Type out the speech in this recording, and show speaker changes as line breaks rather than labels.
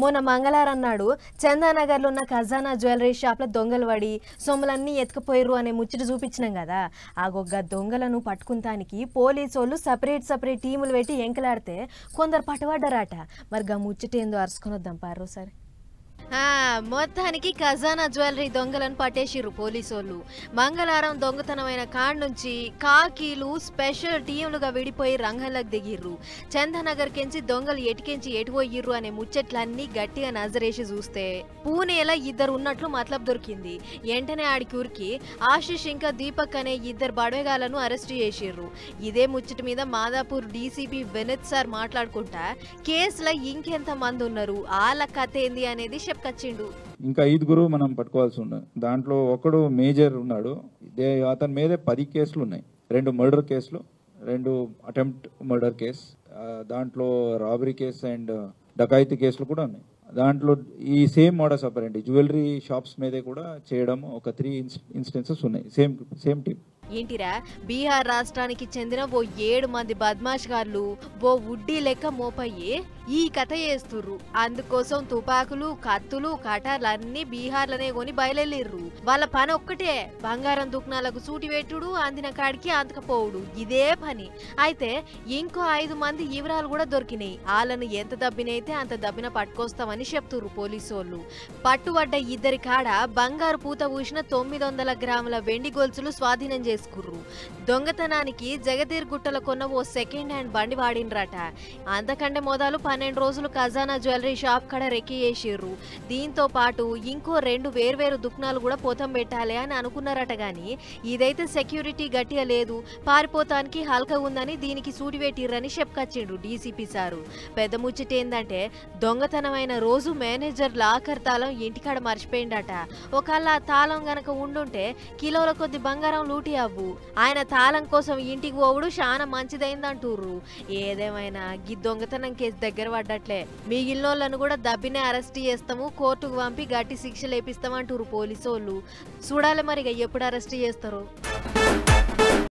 మొన్న మంగళవారం నాడు చందానగర్లో ఉన్న ఖజానా జ్యువెలరీ షాప్లో దొంగలు పడి సొమ్ములన్నీ ఎత్తుకుపోయిర్రు అనే ముచ్చట చూపించినాం కదా. ఆ గొగ్గ దొంగలను పట్టుకుంటానికి పోలీసోళ్ళు సపరేట్ టీములు పెట్టి ఎంకలాడితే కొందరు పట్టుబడ్డారట. మరి గా ముచ్చట ఏందో అరుచుకొని వద్దాం పారు సరే. మొత్తానికి ఖజానా జ్యువెలరీ దొంగలను పట్టేసిర్రు పోలీసోళ్ళు. మంగళవారం దొంగతనమైన కాడ నుంచి కాకీలు స్పెషల్ టీంలుగా విడిపోయి రంగంలోకి దిగిర్రు. చందానగర్ కెంచి దొంగలు ఎటుకెంచి ఎటుపోయిర్రు అనే ముచ్చట్లన్నీ గట్టిగా నజరేసి చూస్తే పూణేలో ఇద్దరు ఉన్నట్లు మతలబ్ దొరికింది. వెంటనే ఆడికి ఉరికి ఆశిష్ ఇంకా దీపక్ అనే ఇద్దరు బడవేగాలను అరెస్టు చేసిర్రు. ఇదే ముచ్చట మీద మాదాపూర్ డీసీపీ వినీత్ సార్ మాట్లాడుకుంటా కేసులో ఇంకెంత మంది ఉన్నారు, వాళ్ళ కథ ఏంది అనేది చెప్పుకొచ్చిండు.
ఇంకా 5 మనం పట్టుకోవాల్సి ఉన్నది. దాంట్లో ఒకడు మేజర్ ఉన్నాడు. అతని మీద 10 కేసులు ఉన్నాయి. 2 మర్డర్ కేసులు, 2 అటెంప్ట్ మర్డర్ కేసు, దాంట్లో రాబరీ కేసు అండ్ డకాయితీ కేసులు కూడా ఉన్నాయి. దాంట్లో ఈ సేమ్ మోడస్ ఆపరెండి జ్యువెలరీ షాప్స్ మీదే కూడా చేయడం ఒక 3 ఇన్స్టెన్సెస్ ఉన్నాయి. Same team.
ఏంటిరా, బీహార్ రాష్ట్రానికి చెందిన ఓ 7 మంది బద్మాష్ గాళ్ళు ఓ ఉడ్డీ లెక్క మోపయ్యి ఈ కథ చేస్తుర్రు. అందుకోసం తుపాకులు, కత్తులు, కటార్లన్నీ బీహార్లనే కొని బయలుదేరిర్రు. వాళ్ళ పని ఒక్కటే, బంగారం దుకాణాలకు సూటి పెట్టుడు, అందిన కాడికి అంతకపోవుడు, ఇదే పని. అయితే ఇంకో 5 మంది వివరాలు కూడా దొరికినాయి. వాళ్ళను ఎంత దబ్బినైతే అంత దబ్బిన పట్టుకొస్తామని చెప్తుర్రు పోలీసోళ్ళు. పట్టుబడ్డ 2 కాడ బంగారు పూత పూసిన 900 గ్రాముల వెండి గొలుసులు స్వాధీనం చేసుకుర్రు. దొంగతనానికి జగదీర్ గుట్టల కొన్న ఓ సెకండ్ హ్యాండ్ బండి వాడినరట. అంతకంటే మొదలు 12 రోజులు ఖజానా జ్యువెలరీ షాప్ కడ రెక్కి చేసిర్రు. దీంతో పాటు ఇంకో 2 వేర్వేరు దుకాణాలు కూడా పోతం పెట్టాలి అని అనుకున్నారట. గాని ఇదైతే సెక్యూరిటీ గట్టిగా లేదు, పారిపోతానికి హల్కా ఉందని దీనికి సూటి పెట్టిర్రని చెప్పుకొచ్చిండు డీసీపీ సారు. పెద్ద ముచ్చట ఏందంటే దొంగతనమైన రోజు మేనేజర్ లాకర్ తాళం ఇంటికాడ మర్చిపోయిండట. ఒకవేళ ఆ తాళం గనక ఉండుంటే కిలోల కొద్ది బంగారం లూటి అవ్వు. ఆయన తాళం కోసం ఇంటికి పోవుడు చాలా మంచిదైందంటూర్రు. ఏదేమైనా ఈ దొంగతనం కేసు దగ్గర పడ్డట్లే. మిగిలినోళ్లను కూడా దబ్బినే అరెస్ట్ చేస్తాము, కోర్టుకు పంపి గట్టి శిక్షలు వేపిస్తామంటూరు పోలీసోళ్ళు. చూడాలి మరిగా ఎప్పుడు అరెస్ట్ చేస్తారు.